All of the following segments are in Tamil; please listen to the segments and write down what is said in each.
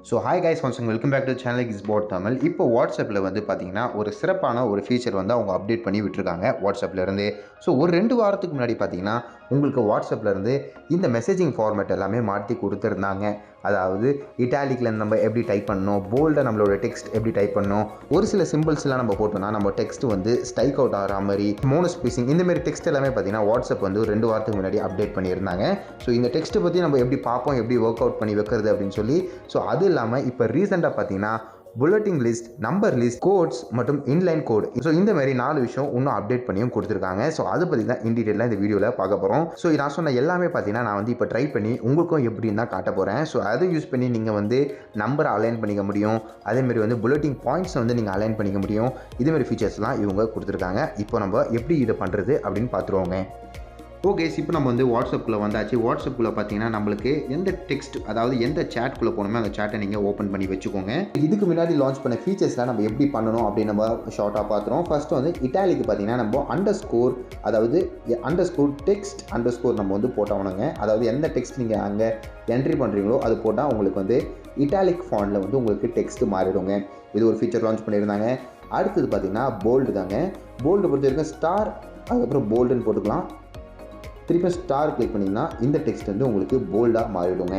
So hi guys, once welcome back to channel கிஸ்போர்ட் தமிழ். இப்போ வாட்ஸ்அப்பில் வந்து பார்த்தீங்கன்னா ஒரு சிறப்பான ஒரு ஃபீச்சர் வந்து அவங்க அப்டேட் பண்ணி விட்டுருக்காங்க வாட்ஸ்அப்லேருந்து. ஸோ ஒரு 2 வாரத்துக்கு முன்னாடி பார்த்தீங்கன்னா உங்களுக்கு வாட்ஸ்அப்லேருந்து இந்த மெசேஜிங் ஃபார்மேட் எல்லாமே மாற்றி கொடுத்துருந்தாங்க. அதாவது இட்டாலிக்கில் நம்ம எப்படி டைப் பண்ணணும், போல்டாக நம்மளோட டெக்ஸ்ட் எப்படி டைப் பண்ணணும், ஒரு சில சிம்பிள்ஸ்லாம் நம்ம போட்டோம்னா நம்ம டெக்ஸ்ட் வந்து ஸ்ட்ரைக் அவுட் ஆகிற மாதிரி, மோனோஸ்பேசிங், இந்தமாரி டெக்ஸ்ட் எல்லாமே பார்த்தீங்கன்னா வாட்ஸ்அப் வந்து ஒரு 2 வாரத்துக்கு முன்னாடி அப்டேட் பண்ணியிருந்தாங்க. ஸோ இந்த டெக்ஸ்ட்டை பற்றி நம்ம எப்படி பார்ப்போம், எப்படி ஒர்க் அவுட் பண்ணி வைக்கிறது அப்படின்னு சொல்லி. ஸோ அது இல்லாமல் இப்போ ரீசெண்டாக பார்த்தீங்கன்னா bulleting list, number list, quotes மற்றும் இன்லைன் கோட், ஸோ இந்த மாதிரி 4 விஷயம் இன்னும் அப்டேட் பண்ணியும் கொடுத்துருக்காங்க. ஸோ அதை பற்றி தான் இன் டீட்டெயிலாக இந்த வீடியோவில் பார்க்க போகிறோம். ஸோ நான் சொன்ன எல்லாமே பார்த்தீங்கன்னா நான் வந்து இப்போ ட்ரை பண்ணி உங்களுக்கும் எப்படின்னு தான் காட்ட போகிறேன். ஸோ அதை யூஸ் பண்ணி நீங்கள் வந்து நம்பரை அலைன் பண்ணிக்க முடியும். அதேமாரி வந்து புல்லட்டிங் பாயிண்ட்ஸை வந்து நீங்கள் அலைன் பண்ணிக்க முடியும். இதுமாரி ஃபீச்சர்ஸ்லாம் இவங்க கொடுத்துருக்காங்க. இப்போ நம்ம எப்படி இதை பண்ணுறது அப்படின்னு பார்த்துருவோங்க. ஓகே, இப்போ நம்ம வந்து வாட்ஸ்அப்பில் வந்தாச்சு. வாட்ஸ்அப்பில் பார்த்தீங்கன்னா நம்மளுக்கு எந்த டெக்ஸ்ட், அதாவது எந்த சேட்குள்ளே போகணுமோ அந்த சேட்டை நீங்கள் ஓப்பன் பண்ணி வச்சுக்கோங்க. இதுக்கு முன்னாடி லான்ச் பண்ண ஃபீச்சர்ஸ்லாம் நம்ம எப்படி பண்ணணும் அப்படின்னு நம்ம ஷார்ட்டாக பார்த்துறோம். ஃபஸ்ட்டு வந்து இட்டாலிக்கு பார்த்தீங்கன்னா நம்ம அண்டர்ஸ்கோர், அதாவது அண்டர்ஸ்கோர் டெக்ஸ்ட் அண்டர்ஸ்கோர் நம்ம வந்து போட்டோம்னுங்க. அதாவது எந்த டெக்ஸ்ட் நீங்கள் அங்கே என்ட்ரி பண்ணுறீங்களோ அது போட்டால் உங்களுக்கு வந்து இட்டாலிக் ஃபாண்டில் வந்து உங்களுக்கு டெக்ஸ்ட் மாறிடுங்க. இது ஒரு ஃபீச்சர் லான்ச் பண்ணியிருந்தாங்க. அடுத்தது பார்த்தீங்கன்னா போல்டு தாங்க. போல்டு பொறுத்த வரைக்கும் ஸ்டார், அதுக்கப்புறம் போல்டுன்னு போட்டுக்கலாம். திருப்பி ஸ்டார் கிளிக் பண்ணிங்கன்னா இந்த டெக்ஸ்ட் வந்து உங்களுக்கு போல்டாக மாறிடுங்க.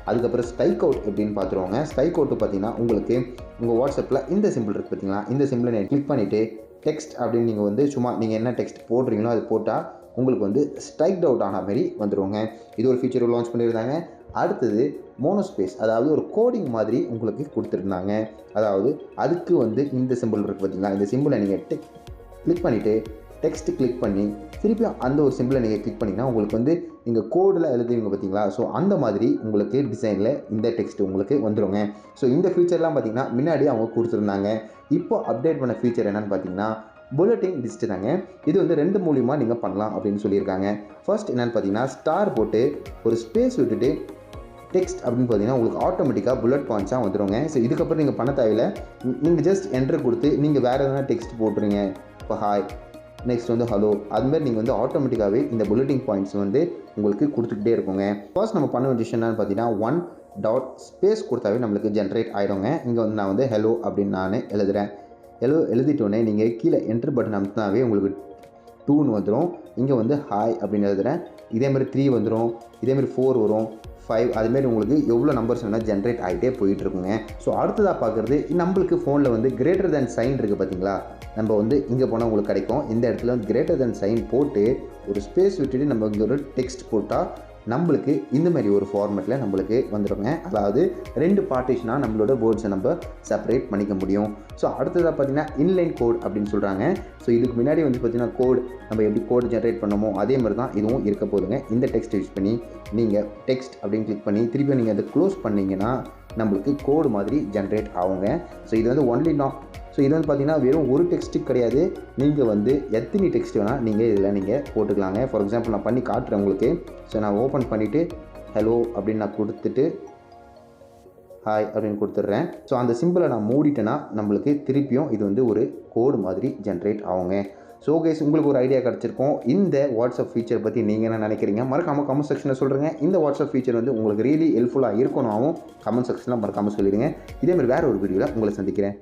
அதுக்கப்புறம் ஸ்ட்ரைக் அவுட் எப்படின்னு பார்த்துருவாங்க. ஸ்ட்ரைக் அவுட்டு பார்த்தீங்கன்னா உங்களுக்கு உங்கள் வாட்ஸ்அப்பில் இந்த சிம்பிள் இருக்குது பார்த்தீங்களா, இந்த சிம்பிளை நீங்கள் கிளிக் பண்ணிவிட்டு டெக்ஸ்ட் அப்படின்னு நீங்கள் வந்து சும்மா நீங்கள் என்ன டெக்ஸ்ட் போடுறீங்களோ அது போட்டால் உங்களுக்கு வந்து ஸ்ட்ரைக் அவுட் ஆன மாதிரி வந்துடுவாங்க. இது ஒரு ஃபீச்சர் லான்ச் பண்ணியிருந்தாங்க. அடுத்தது மோனோஸ்பேஸ், அதாவது ஒரு கோடிங் மாதிரி உங்களுக்கு கொடுத்துருந்தாங்க. அதாவது அதுக்கு வந்து இந்த சிம்பிள் இருக்குது பார்த்தீங்களா, இந்த சிம்பிளை நீங்கள் கிளிக் பண்ணிவிட்டு டெக்ஸ்ட் கிளிக் பண்ணி திருப்பியும் அந்த ஒரு சிம்பிளை நீங்கள் கிளிக் பண்ணிங்கன்னா உங்களுக்கு வந்து நீங்கள் கோடில் எழுதுவீங்க பார்த்தீங்களா, ஸோ அந்த மாதிரி உங்களுக்கு டிசைனில் இந்த டெக்ஸ்ட் உங்களுக்கு வந்துடுங்க. ஸோ இந்த ஃபீச்சர்லாம் பார்த்தீங்கன்னா முன்னாடி அவங்க கொடுத்துருந்தாங்க. இப்போ அப்டேட் பண்ண ஃபீச்சர் என்னென்னு பார்த்தீங்கன்னா புல்லட்டிங் லிஸ்ட்டு தாங்க. இது வந்து 2 மூலியமாக நீங்கள் பண்ணலாம் அப்படின்னு சொல்லியிருக்காங்க. ஃபர்ஸ்ட் என்னென்னு பார்த்தீங்கன்னா ஸ்டார் போட்டு ஒரு ஸ்பேஸ் விட்டுட்டு டெக்ஸ்ட் அப்படின்னு பார்த்தீங்கன்னா உங்களுக்கு ஆட்டோமேட்டிக்காக புல்லட் பாயிண்ட்ஸாக வந்துடுங்க. ஸோ இதுக்கப்புறம் நீங்கள் பண்ண தேவையில்லை. நீங்கள் ஜஸ்ட் என்ட்ரு கொடுத்து நீங்கள் வேறு எதனா டெக்ஸ்ட் போட்டுருங்க. இப்போ ஹாய், நெக்ஸ்ட் வந்து ஹலோ, அதுமாதிரி நீங்கள் வந்து ஆட்டோமேட்டிக்காகவே இந்த புல்லட்டிங் பாயிண்ட்ஸ் வந்து உங்களுக்கு கொடுத்துக்கிட்டே இருக்குங்க. ஃபர்ஸ்ட் நம்ம பண்ண வேண்டிய விஷயம் என்னன்னு பார்த்தீங்கன்னா 1 டாட் ஸ்பேஸ் கொடுத்தாவே நம்மளுக்கு ஜென்ரேட் ஆகிடுங்க. இங்கே வந்து நான் வந்து ஹலோ அப்படின்னு நான் எழுதுகிறேன். ஹலோ எழுதிட்டோன்னே நீங்கள் கீழே என்ட்ரு பட்டன் அமுத்தினாவே உங்களுக்கு 2ன்னு வந்துடும். இங்கே வந்து ஹாய் அப்படின்னு எழுதுகிறேன். இதேமாதிரி 3 வந்துடும், இதேமாதிரி 4 வரும், 5, அதுமாரி உங்களுக்கு எவ்வளோ நம்பர்ஸ் வேணால் ஜென்ரேட் ஆகிட்டே போயிட்டுருக்குங்க. ஸோ அடுத்ததாக பார்க்குறது நம்மளுக்கு ஃபோனில் வந்து கிரேட்டர் தேன் சைன் இருக்குது பார்த்தீங்களா, நம்ம வந்து இங்கே போனால் உங்களுக்கு கிடைக்கும். இந்த இடத்துல வந்து கிரேட்டர் தேன் சைன் போட்டு ஒரு ஸ்பேஸ் விட்டுட்டு நம்ம இங்கே ஒரு டெக்ஸ்ட் போட்டால் நம்மளுக்கு இந்த மாதிரி ஒரு ஃபார்மேட்டில் நம்மளுக்கு வந்துடுங்க. அதாவது 2 பார்ட்டிஷனாக நம்மளோட வேர்ட்ஸை நம்ம செப்பரேட் பண்ணிக்க முடியும். ஸோ அடுத்ததாக பார்த்தீங்கன்னா இன்லைன் கோட் அப்படின்னு சொல்கிறாங்க. ஸோ இதுக்கு முன்னாடி வந்து பார்த்தீங்கன்னா கோட் நம்ம எப்படி கோட் ஜென்ரேட் பண்ணமோ அதே மாதிரி தான் இதுவும் இருக்க போதுங்க. இந்த டெக்ஸ்ட் யூஸ் பண்ணி நீங்கள் டெக்ஸ்ட் அப்படின்னு கிளிக் பண்ணி திருப்பி நீங்கள் அதை க்ளோஸ் பண்ணிங்கன்னா நம்மளுக்கு கோடு மாதிரி ஜென்ரேட் ஆகுங்க. ஸோ இது வந்து ஒன்லி ஸோ இது வந்து பார்த்தீங்கன்னா வெறும் ஒரு டெக்ஸ்ட்டுக்கு கிடையாது, நீங்கள் வந்து எத்தனை டெக்ஸ்ட் வேணால் நீங்கள் இதில் நீங்கள் போட்டுக்கலாங்க. ஃபார் எக்ஸாம்பிள் நான் பண்ணி காட்டுறேன் உங்களுக்கு. ஸோ நான் ஓப்பன் பண்ணிவிட்டு ஹலோ அப்படின்னு நான் கொடுத்துட்டு ஹாய் அப்படின்னு கொடுத்துட்றேன். ஸோ அந்த சிம்பிளை நான் மூடிட்டேன்னா நம்மளுக்கு திருப்பியும் இது வந்து ஒரு கோடு மாதிரி ஜென்ரேட் ஆகுங்க. ஸோ கைஸ், உங்களுக்கு ஒரு ஐடியா கிடச்சிருக்கும். இந்த வாட்ஸ்அப் ஃபீச்சர் பற்றி நீங்கள் என்ன நினைக்கிறீங்க மறக்காமல் கமெண்ட் செக்ஷனில் சொல்கிறேங்க. இந்த வாட்ஸ்அப் ஃபீச்சர் வந்து உங்களுக்கு ரியலி ஹெல்ப்ஃபுல்லாக இருக்கணும் கமெண்ட் செக்ஷனில் மறக்காமல் சொல்லிடுங்க. இதேமாதிரி வேறு ஒரு வீடியோவில் உங்களை சந்திக்கிறேன்.